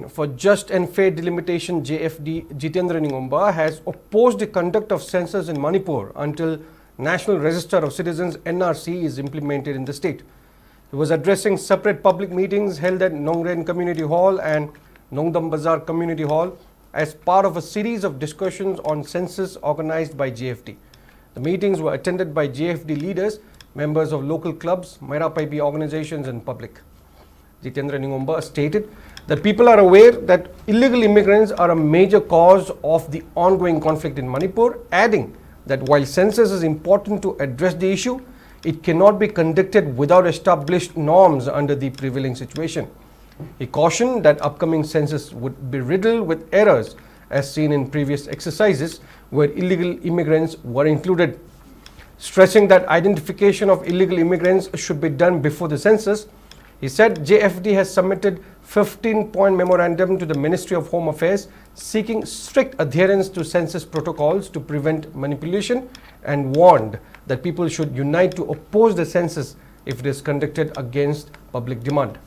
for Just and Fair Delimitation JFD Jitendra Ningomba has opposed the conduct of census in Manipur until National Register of Citizens NRC is implemented in the state. He was addressing separate public meetings held at Nongren Community Hall and Nongdam Bazar Community Hall as part of a series of discussions on census organized by JFD. The meetings were attended by JFD leaders, members of local clubs, Maira Paipi organizations and public. Jitendra Ningomba stated that people are aware that illegal immigrants are a major cause of the ongoing conflict in Manipur, adding that while census is important to address the issue, it cannot be conducted without established norms under the prevailing situation. He cautioned that upcoming census would be riddled with errors as seen in previous exercises where illegal immigrants were included. Stressing that identification of illegal immigrants should be done before the census, he said JFD has submitted 15-point memorandum to the Ministry of Home Affairs seeking strict adherence to census protocols to prevent manipulation and warned that people should unite to oppose the census if it is conducted against public demand.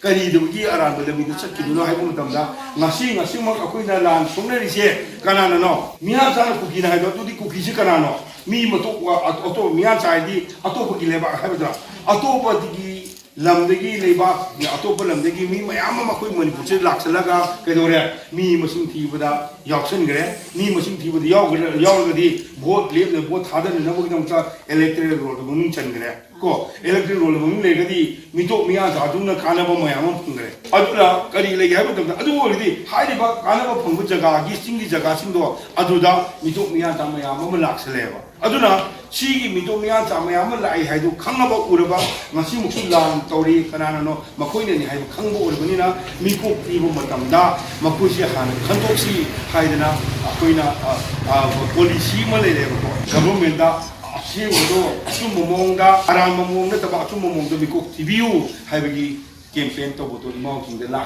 Kari aran balami sakkiduno haibu matamda ngasi mak akoina lan somnerise kanana no mihan sana kukina haido tudi kukisi kanano mi matok auto mihan saidi atopa ki leba haibda atopa digi lamdagi leba atopa lamdagi mi mayam makoi Manipur se laksalaga kedore mi masing thibada yauksan gre mi masing thibada yaugadi vote lebne vote hadan na bogdamta electoral road munung chan gre ko electoral road munung legadi mitok mihan saduna kanaba mayam phungre adula kari legi haibda adu oridi haiba kanaba phungbu jaga gi singdi jaga singdo aduda mitok mihan ta mayam laksaleba aduna sigi mitok mihan ta mayam lai haidu khangaba uraba ngasi muksu lan tori kanana no makoine ni haibu khangbo urbanina mikok tibo matamda makoisi han khantoksi haidana akoina policy ma leireba ko government da asiwodo asumomongda aramomongda taba asumomongda mikok tibiu haibagi campaign to boto imong king de la